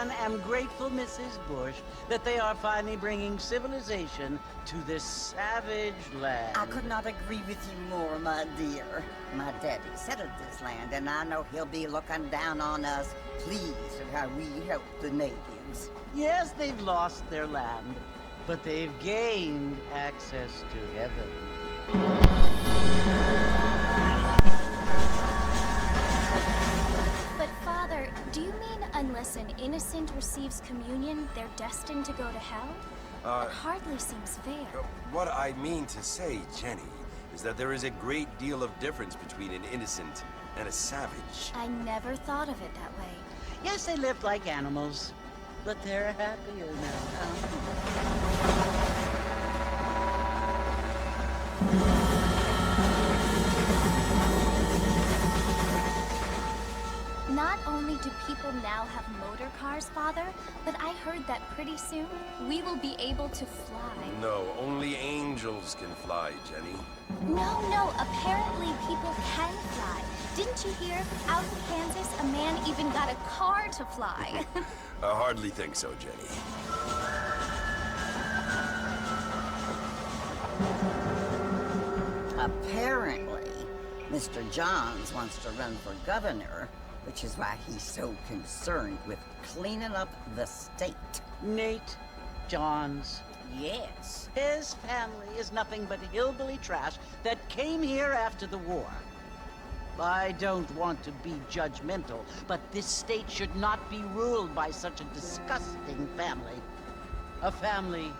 one am grateful, Mrs. Bush, that they are finally bringing civilization to this savage land. I could not agree with you more, my dear. My daddy settled this land, and I know he'll be looking down on us, pleased at how we help the natives. Yes, they've lost their land, but they've gained access to heaven. But Father, do you mean unless an innocent receives communion, they're destined to go to hell? That hardly seems fair. What I mean to say, Jenny, is that there is a great deal of difference between an innocent and a savage. I never thought of it that way. Yes, they lived like animals, but they're happier now. Not only do people now have motor cars, Father, but I heard that pretty soon we will be able to fly. No, only angels can fly, Jenny. No, apparently people can fly. Didn't you hear? Out in Kansas, a man even got a car to fly. I hardly think so, Jenny. Apparently, Mr. Johns wants to run for governor, which is why he's so concerned with cleaning up the state. Nate Johns. Yes. His family is nothing but hillbilly trash that came here after the war. I don't want to be judgmental, but this state should not be ruled by such a disgusting family. A family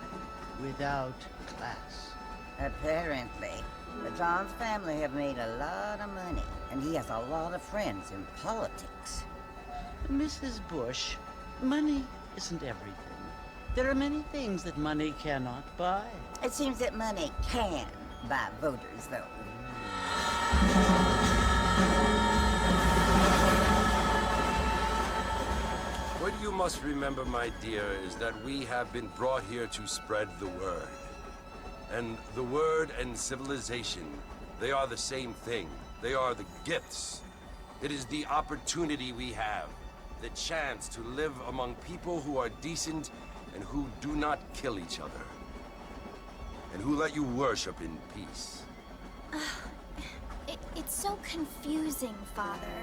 without class. Apparently, the Johns family have made a lot of money, and he has a lot of friends in politics. Mrs. Bush, money isn't everything. There are many things that money cannot buy. It seems that money can buy voters, though. What you must remember, my dear, is that we have been brought here to spread the word. And the word and civilization, they are the same thing. They are the gifts. It is the opportunity we have, the chance to live among people who are decent and who do not kill each other. And who let you worship in peace. It's so confusing, Father.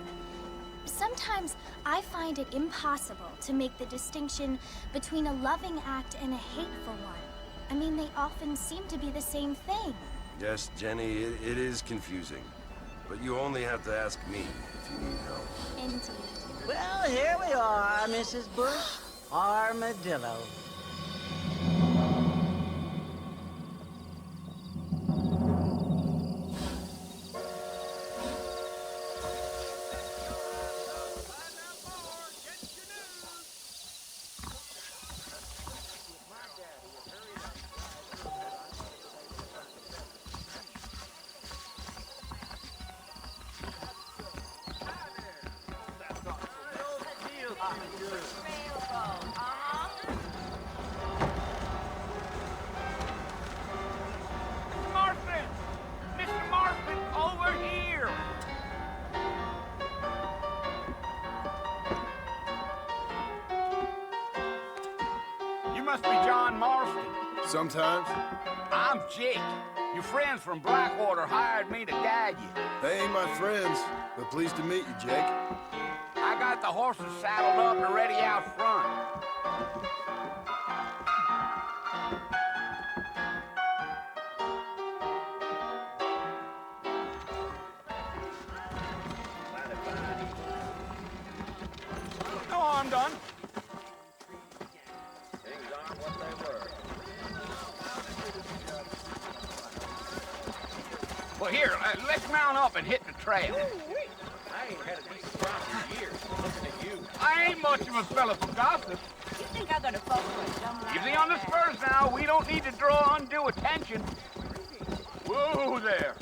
Sometimes I find it impossible to make the distinction between a loving act and a hateful one. I mean, they often seem to be the same thing. Yes, Jenny, it is confusing. But you only have to ask me if you need help. Indeed. Well, here we are, Mrs. Bush. Armadillo. Marston! Mr. Marston, over here! You must be John Marston. Sometimes. I'm Jake. Your friends from Blackwater hired me to guide you. They ain't my friends, but pleased to meet you, Jake. I got the horses saddled up and ready out front. No, I'm done. Things aren't what they were. Well, here, let's mount up and hit the trail. I ain't had a decent crop in years. Looking at you. I ain't much of a fella for gossip. You think I'm gonna fuck with some Easy on the spurs now. We don't need to draw undue attention. Whoa there.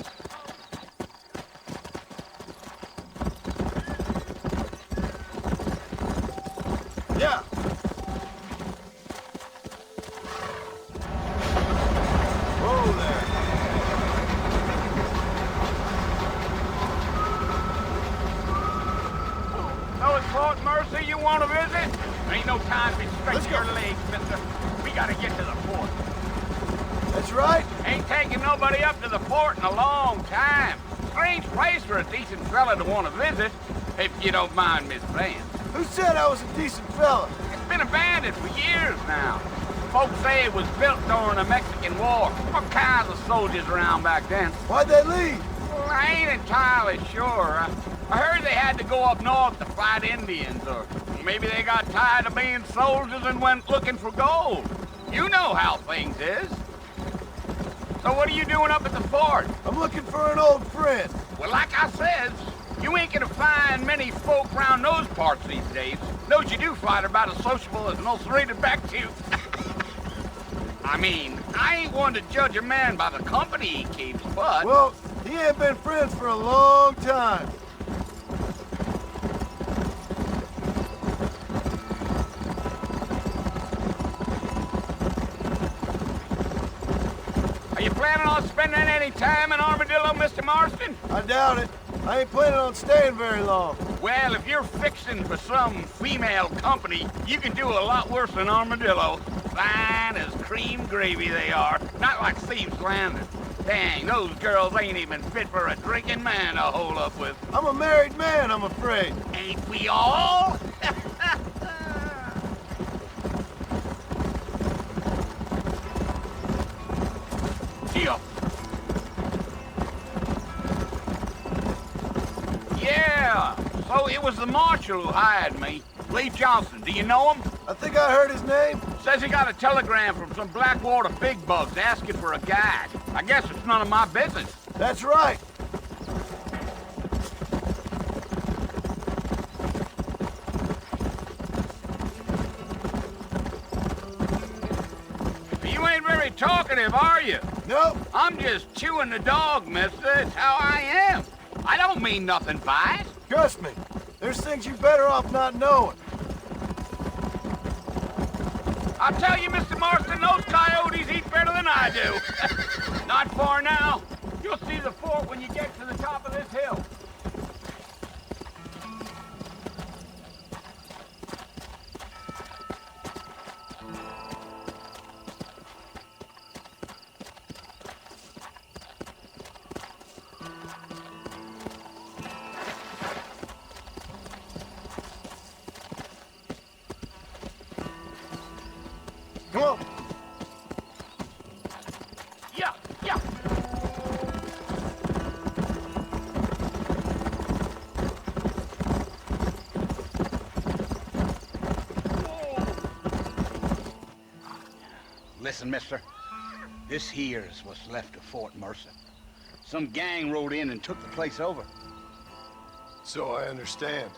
Yeah. Whoa there. Oh, it's Fort Mercy you want to visit? Ain't no time Straighten your legs, mister. We gotta get to the fort. That's right. Ain't taking nobody up to the fort in a long time. Strange place for a decent fella to want to visit, if you don't mind me saying. Who said I was a decent fella? It's been abandoned for years now. Folks say it was built during the Mexican War. All kinds of soldiers around back then. Why'd they leave? Well, I ain't entirely sure. I heard they had to go up north to fight Indians, or maybe they got tired of being soldiers and went looking for gold. You know how things is. So what are you doing up at the fort? I'm looking for an old friend. Well, like I said, you ain't gonna find many folk around those parts these days. Those you do find are about as sociable as an ulcerated back tooth. I mean, I ain't one to judge a man by the company he keeps, but... Well, he ain't been friends for a long time. Are you planning on spending any time in Armadillo, Mr. Marston? I doubt it. I ain't planning on staying very long. Well, if you're fixing for some female company, you can do a lot worse than Armadillo. Fine as cream gravy they are. Not like Thieves Landing. Dang, those girls ain't even fit for a drinking man to hole up with. I'm a married man, I'm afraid. Ain't we all? Gio. Yeah, so it was the marshal who hired me. Lee Johnson, do you know him? I think I heard his name. Says he got a telegram from some Blackwater big bugs asking for a guide. I guess it's none of my business. That's right. You ain't very talkative, are you? Nope. I'm just chewing the dog, mister. It's how I am. I don't mean nothing by it. Trust me. There's things you're better off not knowing. I'll tell you, Mr. Marston, those coyotes eat better than I do. Not far now. You'll see the fort when you get to the top of this hill. Come on. Yeah, yeah. Listen, mister. This here is what's left of Fort Mercer. Some gang rode in and took the place over. So I understand.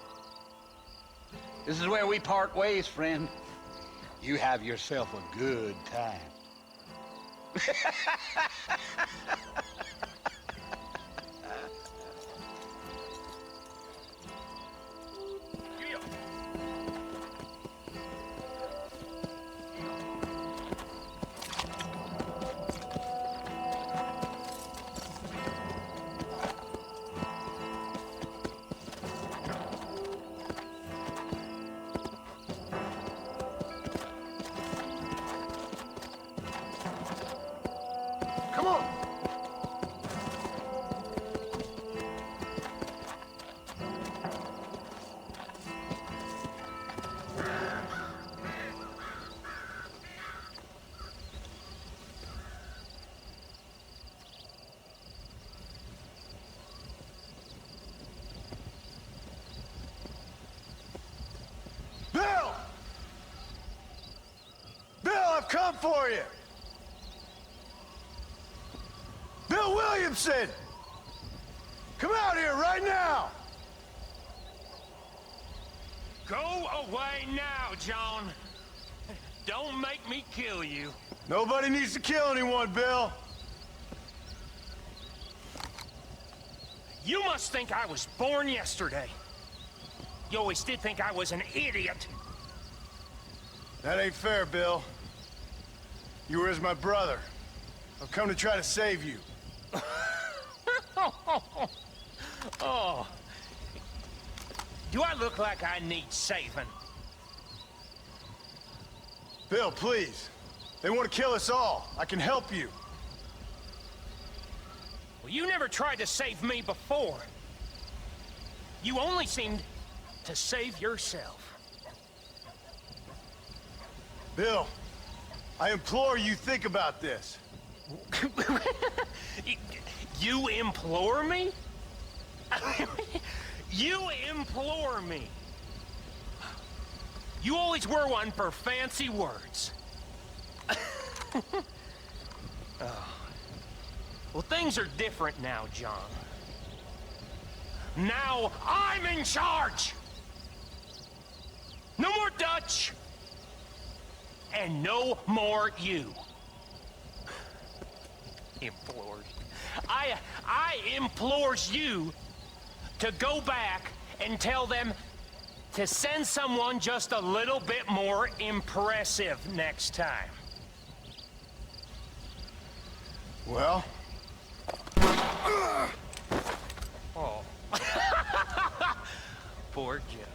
This is where we part ways, friend. You have yourself a good time. Come on. Bill! Bill, I've come for you! Bill Williamson! Come out here right now! Go away now, John. Don't make me kill you. Nobody needs to kill anyone, Bill. You must think I was born yesterday. You always did think I was an idiot. That ain't fair, Bill. You were as my brother. I've come to try to save you. Oh. Do I look like I need saving? Bill, please. They want to kill us all. I can help you. Well, you never tried to save me before. You only seemed to save yourself. Bill, I implore you think about this. You implore me? You implore me? You always were one for fancy words. Oh. Well, things are different now, John. Now I'm in charge! No more Dutch! And no more you. Implores. I implores you to go back and tell them to send someone just a little bit more impressive next time. Well? Oh. Poor John.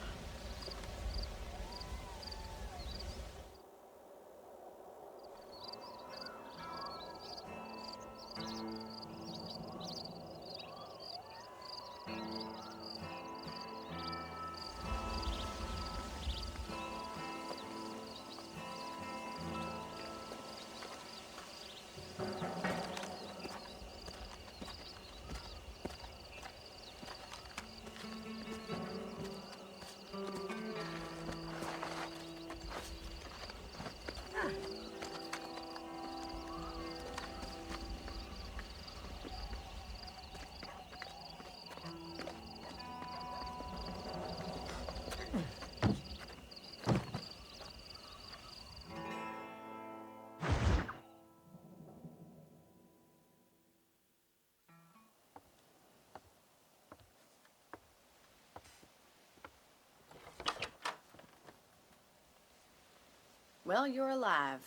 Well, you're alive.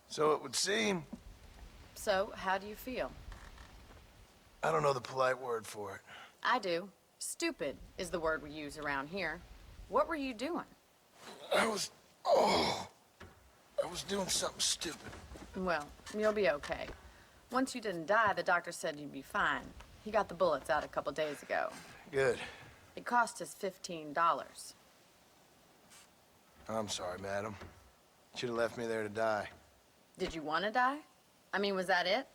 So it would seem. So, how do you feel? I don't know the polite word for it. I do. Stupid is the word we use around here. What were you doing? I was doing something stupid. Well, you'll be okay. Once you didn't die, the doctor said you'd be fine. He got the bullets out a couple days ago. Good. It cost us $15. I'm sorry, madam. Should have left me there to die. Did you want to die? I mean, was that it?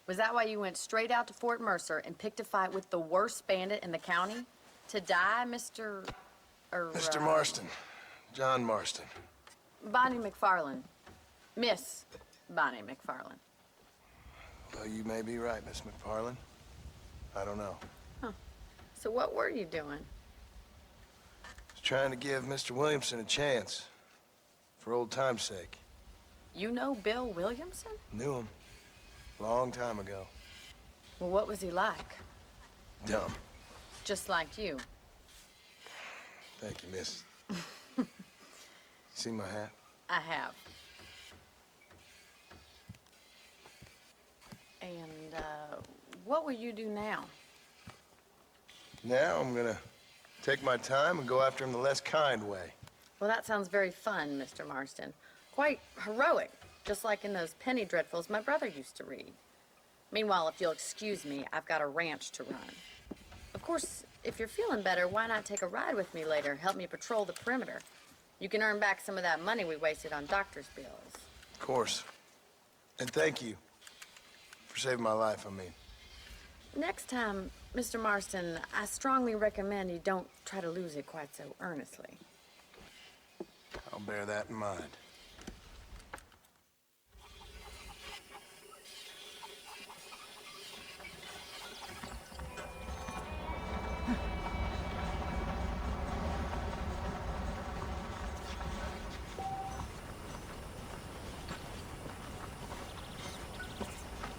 Was that why you went straight out to Fort Mercer and picked a fight with the worst bandit in the county? To die, Mr. Mr. Marston. John Marston. Bonnie McFarland. Miss Bonnie McFarland. Well, you may be right, Miss McFarland. I don't know. So what were you doing? I was trying to give Mr. Williamson a chance. For old time's sake. You know Bill Williamson? Knew him. Long time ago. Well, what was he like? Dumb. Just like you. Thank you, miss. See my hat? I have. And, what will you do now? Now I'm gonna take my time and go after him the less kind way. Well, that sounds very fun, Mr. Marston. Quite heroic, just like in those penny dreadfuls my brother used to read. Meanwhile, if you'll excuse me, I've got a ranch to run. Of course, if you're feeling better, why not take a ride with me later? Help me patrol the perimeter. You can earn back some of that money we wasted on doctor's bills. Of course. And thank you for saving my life, I mean. Next time, Mr. Marston, I strongly recommend you don't try to lose it quite so earnestly. I'll bear that in mind.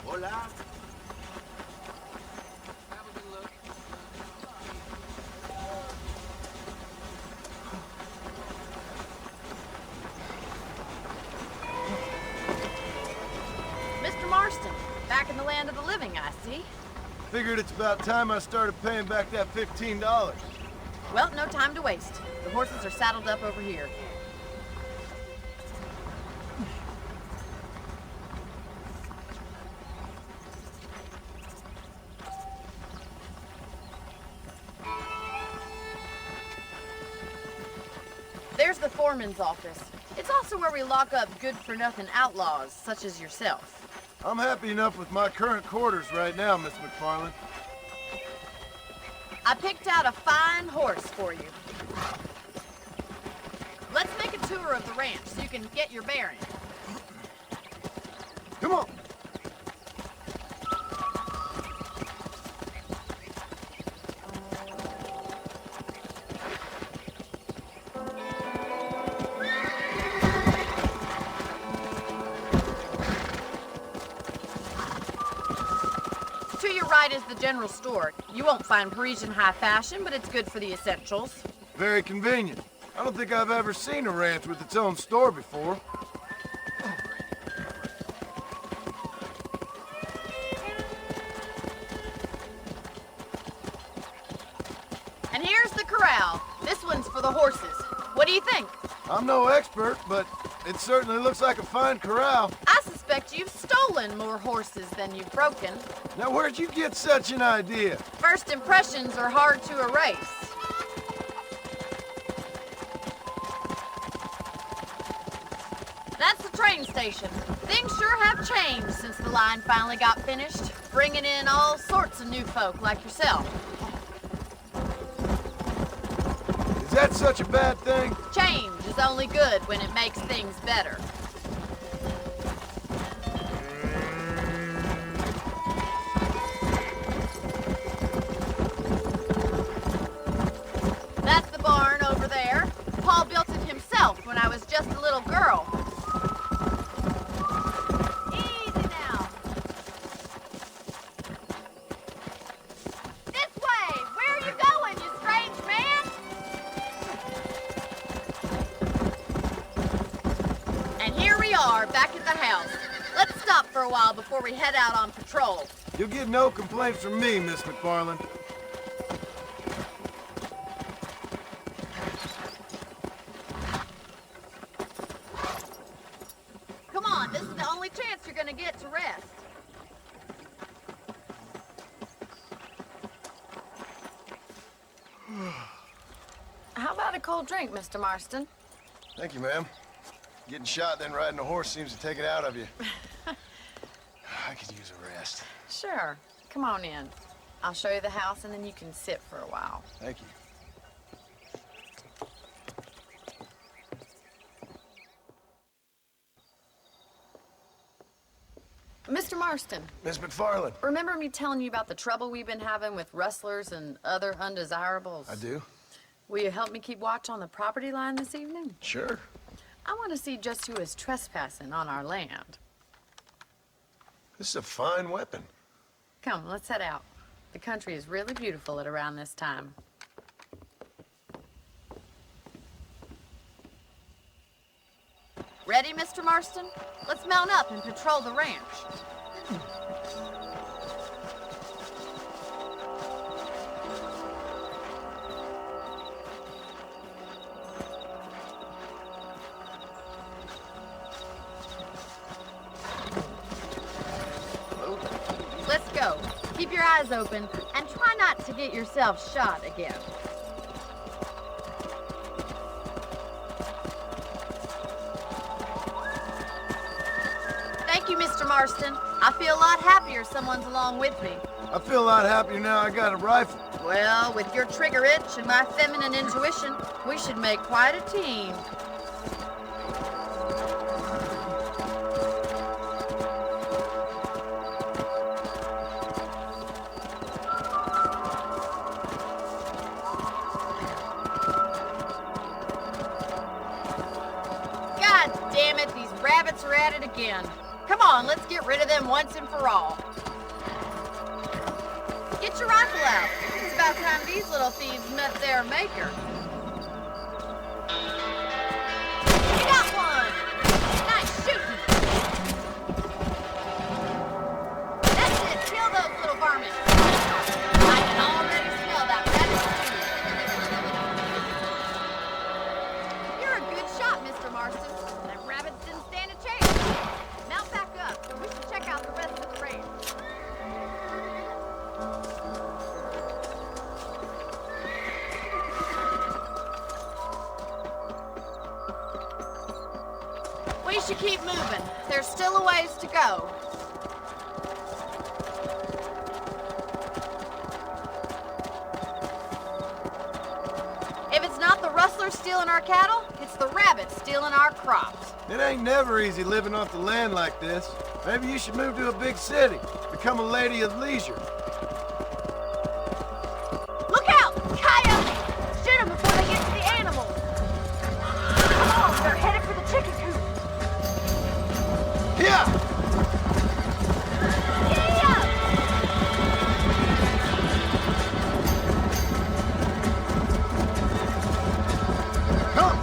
Hola. Have a good look. Mr. Marston, back in the land of the living, I see. Figured it's about time I started paying back that $15. Well, no time to waste. The horses are saddled up over here. foreman's office. It's also where we lock up good-for-nothing outlaws, such as yourself. I'm happy enough with my current quarters right now, Miss McFarland. I picked out a fine horse for you. Let's make a tour of the ranch so you can get your bearings. Come on. To your right is the general store. You won't find Parisian high fashion, but it's good for the essentials. Very convenient. I don't think I've ever seen a ranch with its own store before. And here's the corral. This one's for the horses. What do you think? I'm no expert, but it certainly looks like a fine corral. I suspect you've stolen more horses than you've broken. Now, where'd you get such an idea? First impressions are hard to erase. That's the train station. Things sure have changed since the line finally got finished, bringing in all sorts of new folk like yourself. Is that such a bad thing? Change is only good when it makes things better. That's the barn over there. Paul built it himself when I was just a little girl. Easy now. This way! Where are you going, you strange man? And here we are, back at the house. Let's stop for a while before we head out on patrol. You'll get no complaints from me, Miss McFarland. Come on, this is the only chance you're gonna get to rest. How about a cold drink, Mr. Marston? Thank you, ma'am. Getting shot, then riding a horse seems to take it out of you. I could use a rest. Sure. Come on in. I'll show you the house and then you can sit for a while. Thank you. Mr. Marston, Miss McFarland. remember me telling you about the trouble we've been having with rustlers and other undesirables? I do? Will you help me keep watch on the property line this evening? Sure. I want to see just who is trespassing on our land. This is a fine weapon. Come, let's head out. The country is really beautiful at around this time. Ready, Mr. Marston? Let's mount up and patrol the ranch. Let's go. Keep your eyes open and try not to get yourself shot again. Thank you, Mr. Marston. I feel a lot happier someone's along with me. I feel a lot happier now I got a rifle. Well, with your trigger itch and my feminine intuition, we should make quite a team. God damn it, these rabbits are at it again. Come on, let's get rid of them once and for all. Get your rifle out. It's about time these little thieves met their maker. You got one! Nice shooting! That's it, kill those little varmints. I can already smell that rabbit stew. You're a good shot, Mr. Marston. Them rabbits didn't stand a chance. Mount back up, so we should check out the rest of the range. keep moving. There's still a ways to go. If it's not the rustlers stealing our cattle, it's the rabbits stealing our crops. It ain't never easy living off the land like this. Maybe you should move to a big city. Become a lady of leisure. Look out! Coyotes! Shoot them before they get to the animals! Come on, they're headed for the chicken coop! Yeah! Come!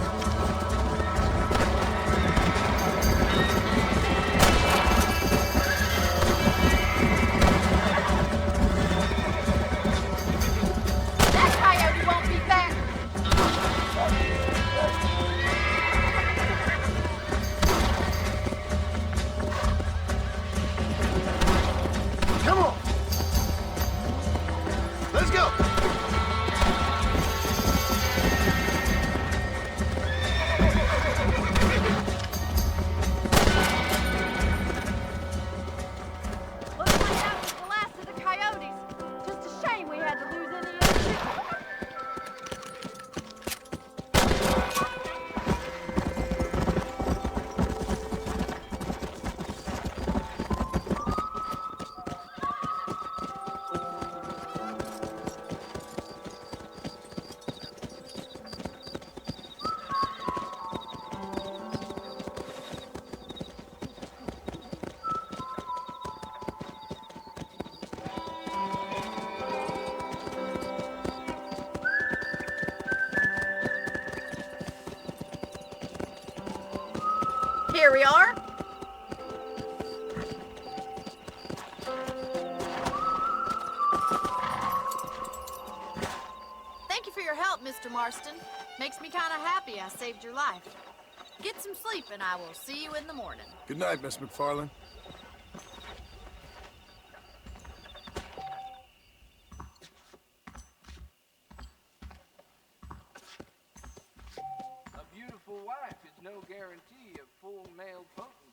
That coyote won't be back! Come on! Let's go! Looks like that was the last of the coyotes. Just a shame we had to lose any of the chickens. Here we are. Thank you for your help, Mr. Marston. Makes me kind of happy I saved your life. Get some sleep and I will see you in the morning. Good night, Miss McFarland. A beautiful wife is no guarantee of full male potency.